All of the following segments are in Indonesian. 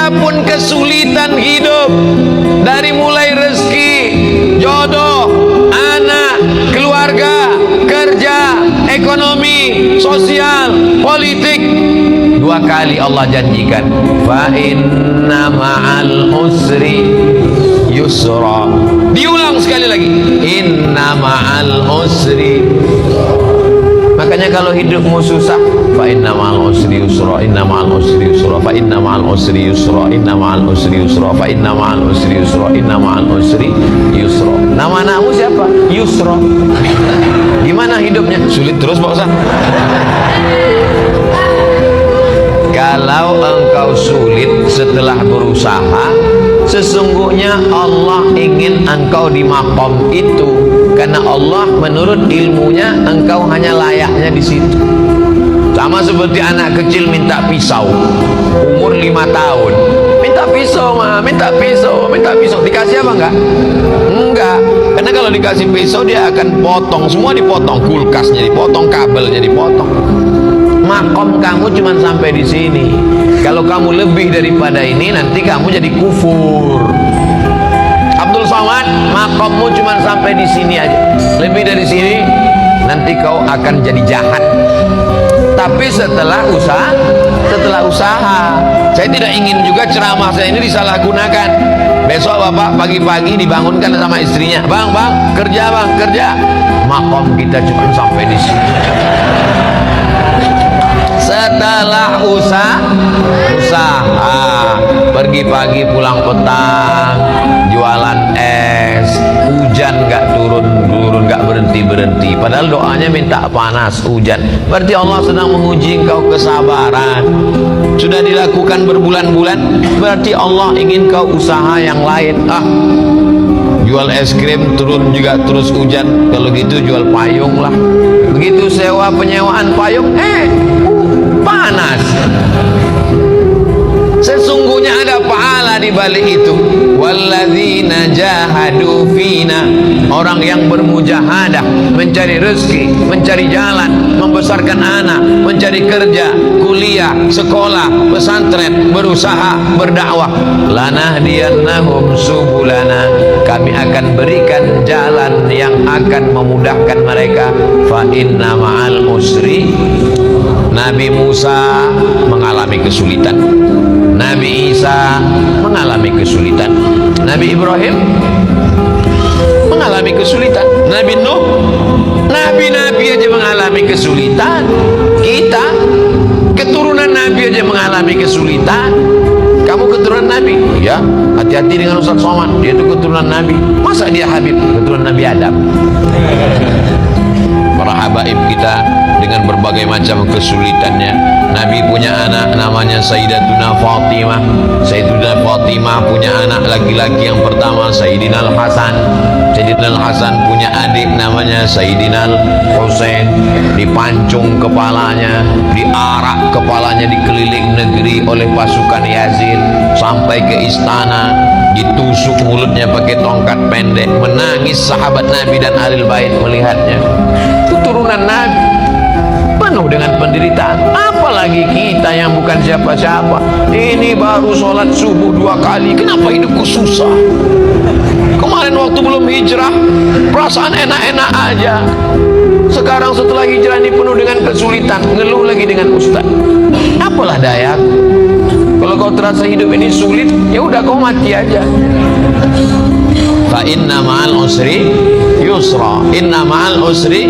Adapun kesulitan hidup dari mulai rezeki, jodoh, anak, keluarga, kerja, ekonomi, sosial, politik, dua kali Allah janjikan, fa inna ma'al usri yusra. Diulang sekali lagi, inna ma'al usri. Makanya kalau hidupmu susah, fa inna ma'al usri yusra, inna ma'al usri yusra, fa inna ma'al usri yusra, inna ma'al usri yusra, fa inna ma'al usri yusra, inna ma'al usri yusra. Nama anakmu siapa? Yusra. Gimana hidupnya? Sulit terus Pak Ustaz. Kalau engkau sulit setelah berusaha, sesungguhnya Allah ingin engkau di makom itu, karena Allah menurut ilmunya engkau hanya layaknya di situ. Sama seperti anak kecil minta pisau, umur 5 tahun, minta pisau mah, minta pisau, minta pisau. Dikasih apa enggak? Enggak, karena kalau dikasih pisau dia akan potong, semua dipotong, kulkasnya dipotong, kabelnya dipotong. Makom kamu cuma sampai di sini. Kalau kamu lebih daripada ini, nanti kamu jadi kufur. Abdul Somad, makommu cuma sampai di sini aja. Lebih dari sini, nanti kau akan jadi jahat. Tapi setelah usaha, saya tidak ingin juga ceramah saya ini disalahgunakan. Besok bapak pagi-pagi dibangunkan sama istrinya, bang, kerja bang, kerja. Makom kita cuma sampai di sini. Setelah usaha, pergi pagi pulang petang, jualan es, hujan nggak turun nggak berhenti. Padahal doanya minta panas, hujan. Berarti Allah sedang menguji engkau kesabaran. Sudah dilakukan berbulan-bulan, berarti Allah ingin kau usaha yang lain. Jual es krim turun juga terus hujan, kalau gitu jual payung lah. Begitu sewa penyewaan payung, panas. Sesungguhnya ada pahala di balik itu. Walladzina jahadu fina, orang yang bermujahadah mencari rezeki, mencari jalan, membesarkan anak, mencari kerja, kuliah, sekolah, pesantren, berusaha, berdakwah. Lanahdiyannahum subulana, kami akan berikan jalan yang akan memudahkan mereka. Fa inna ma'al usri. Nabi Musa mengalami kesulitan, Nabi Isa mengalami kesulitan, Nabi Ibrahim mengalami kesulitan, Nabi Nuh, nabi-nabi aja mengalami kesulitan. Kita keturunan Nabi aja mengalami kesulitan. Kamu keturunan Nabi? Ya, hati-hati dengan Ustaz Somad, dia itu keturunan Nabi. Masa dia Habib? Keturunan Nabi Adam. Para habaib kita dengan berbagai macam kesulitannya. Nabi punya anak namanya Sayyidatuna Fatimah. Sayyidatuna Fatimah punya anak laki-laki yang pertama Sayyidina Al-Hasan. Sayyidina Al-Hasan punya adik namanya Sayyidina Al-Husain. Dipancung kepalanya, diarak kepalanya dikeliling negeri oleh pasukan Yazid sampai ke istana, ditusuk mulutnya pakai tongkat pendek. Menangis sahabat Nabi dan Ahlul Bait melihatnya. Itu turunan Nabi, penuh dengan penderitaan. Apalagi kita yang bukan siapa-siapa. Ini baru sholat subuh 2 kali, kenapa hidupku susah? Kemarin waktu belum hijrah perasaan enak-enak aja. Sekarang setelah hijrah ini penuh dengan kesulitan, ngeluh lagi dengan ustaz. Apalah daya? Kalau kau terasa hidup ini sulit, ya udah kau mati aja. Fa inna ma'al usri yusra, inna ma'al usri.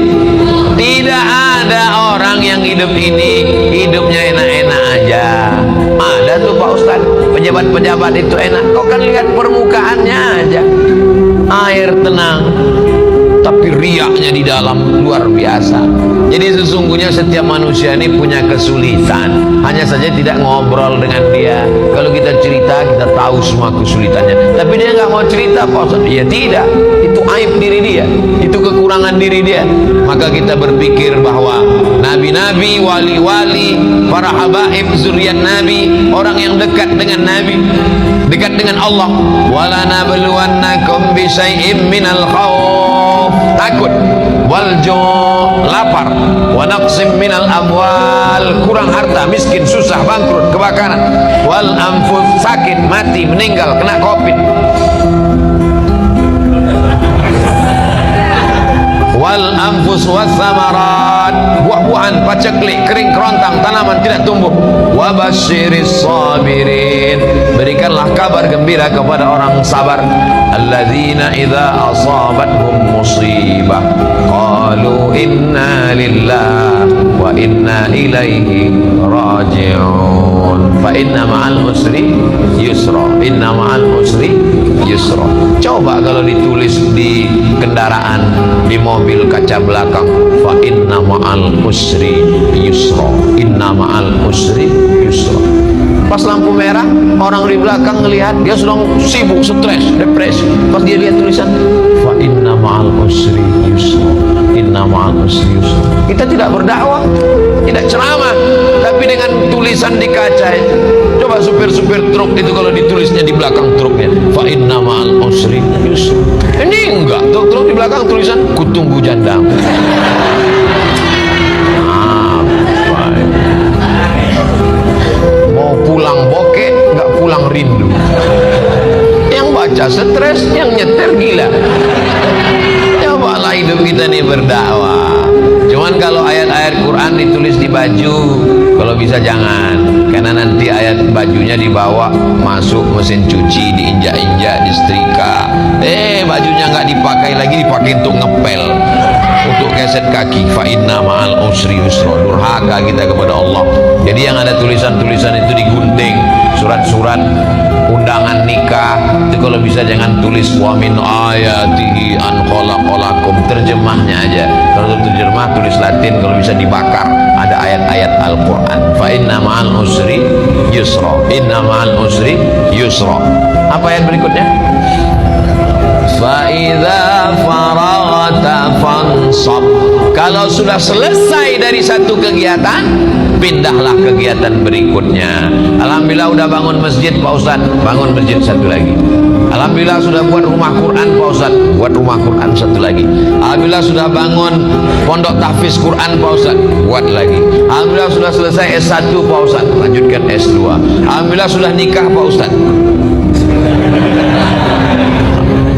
Tidak ada orang yang hidup ini hidupnya enak-enak aja. Ada tuh Pak Ustaz, pejabat-pejabat itu enak. Kau kan lihat permukaannya aja, air tenang, tapi riaknya di dalam luar biasa. Jadi sesungguhnya setiap manusia ini punya kesulitan, hanya saja tidak ngobrol dengan dia. Kalau kita cerita, kita tahu semua kesulitannya, tapi dia nggak mau cerita Pak Ustaz. Ya tidak, itu aib diri dia, itu kekurangan diri dia. Maka kita berpikir bahwa nabi-nabi, wali-wali, para habaib zuriat Nabi, orang yang dekat dengan Nabi, dekat dengan Allah. Wala nabluwannakum bi syai'im minal khauf, takut, wal ju', lapar, wa naqsim minal amwal, kurang harta, miskin, susah, bangkrut, kebakaran, wal anfus, sakit, mati, meninggal, kena COVID. Wal anfus was samarat, buah-buahan, paceklik, kering kerontang, tanaman tidak tumbuh. Wa basyiris sabirin, berikanlah kabar gembira kepada orang sabar. Alladzina idza asabathum musibah qalu inna lillahi wa inna ilaihi raji'un. Fa inna ma'al usri yusra, inna ma'al usri yusra. Coba kalau ditulis di kendaraan, di mobil kaca belakang, fa inna ma'al usri yusra, inna ma'al usri yusra. Pas lampu merah, orang di belakang ngelihat dia sedang sibuk, stres, depresi. Pas dia lihat tulisan fa inna ma'al usri yusra, inna ma'al usri yusra. Kita tidak berdakwah, tidak ceramah, tapi dengan tulisan di kaca itu. Coba supir-supir truk itu kalau ditulisnya di belakang truknya fa inna ma'al usri yusra. Ini enggak, truk di belakang tulisan kutunggu janda. Mau pulang bokeh, enggak pulang rindu. Yang baca stres, yang nyetir gila. Cobalah hidup kita ini berdakwah. Cuman kalau ayat-ayat Quran ditulis di baju, kalau bisa jangan, karena nanti ayat bajunya dibawa masuk mesin cuci, diinjak-injak, disetrika. Bajunya nggak dipakai lagi, dipakai untuk ngepel, untuk keset kaki. Fa inna ma'al usri yusra. Durhaka kita kepada Allah. Jadi yang ada tulisan-tulisan itu digunting, surat-surat undangan nikah itu kalau bisa jangan tulis wa min ayatihi an khalaqalakum, terjemahnya aja. Kalau terjemah tulis Latin, kalau bisa dibakar, ada ayat-ayat Al-Quran. Fa inna ma'al usri yusra, inna ma'al usri yusra. Apa ayat berikutnya? Fa idza faraghta fansab. Kalau sudah selesai dari satu kegiatan, pindahlah kegiatan berikutnya. Alhamdulillah udah bangun masjid Pak Ustaz, bangun masjid satu lagi. Alhamdulillah sudah buat rumah Quran Pak Ustaz, buat rumah Quran satu lagi. Alhamdulillah sudah bangun pondok tahfiz Quran Pak Ustaz, buat lagi. Alhamdulillah sudah selesai S1 Pak Ustaz, lanjutkan S2. Alhamdulillah sudah nikah Pak Ustaz.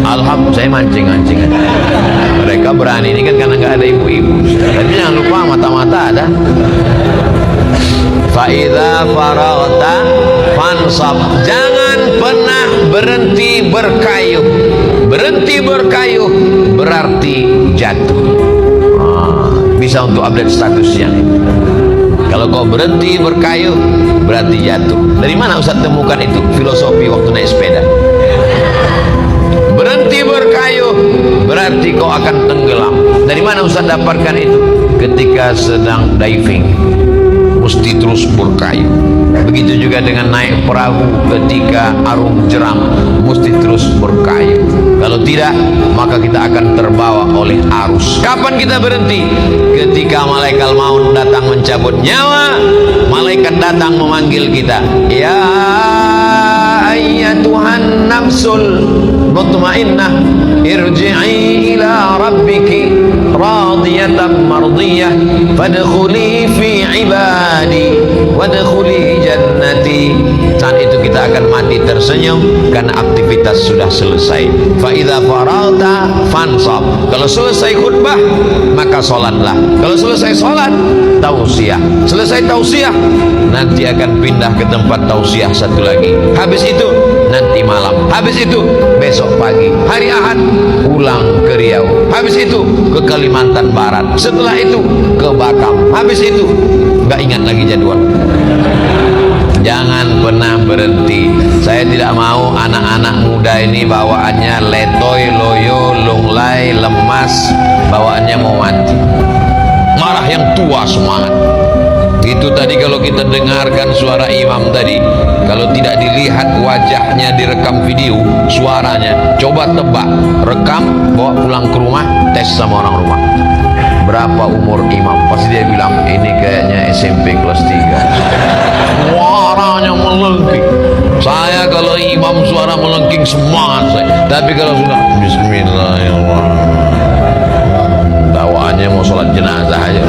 Alhamdulillah, saya mancing-mancing. Mereka berani ini kan karena nggak ada ibu-ibu. Tapi jangan lupa mata-mata ada. Faidza faraghta fansab. Jangan pernah berhenti berkayuh. Berhenti berkayuh berarti jatuh. Bisa untuk update statusnya. Kalau kau berhenti berkayuh berarti jatuh. Dari mana Ustaz temukan itu? Filosofi waktu naik sepeda. Berhenti berkayuh berarti kau akan tenggelam. Dari mana Ustaz dapatkan itu? Ketika sedang diving mesti terus berkayuh. Begitu juga dengan naik perahu, ketika arung jeram mesti terus berkayuh. Kalau tidak, maka kita akan terbawa oleh arus. Kapan kita berhenti? Ketika malaikat maut datang mencabut nyawa, malaikat datang memanggil kita, ya ayyatuhan nafsul mutmainnah irji'i ila rabbiki radiyatan mardiyah fadkhuli fi ibadi wadkhuli jannati. Saat itu kita akan mati tersenyum karena aktivitas sudah selesai. Fa idza faragta fansab. Kalau selesai khutbah maka salatlah. Kalau selesai salat tausiah. Selesai tausiah nanti akan pindah ke tempat tausiah satu lagi. Habis itu nanti malam. Habis itu besok pagi. Hari Ahad pulang ke Riau. Habis itu ke Kalimantan Barat. Setelah itu ke Batam. Habis itu nggak ingat lagi jadwal. Jangan pernah berhenti. Saya tidak mau anak-anak muda ini bawaannya letoy, loyo, lunglai, lemas, bawaannya mau mati. Marah yang tua semangat. Itu tadi kalau kita dengarkan suara imam tadi, kalau tidak dilihat wajahnya direkam video, suaranya, coba tebak, rekam, bawa pulang ke rumah, tes sama orang rumah. Berapa umur imam? Pasti dia bilang, ini kayaknya SMP kelas 3. Suaranya melengking. Saya kalau imam suara melengking semangat saya. Tapi kalau sudah Bismillahirrahmanirrahim, bawaannya mau sholat jenazah aja.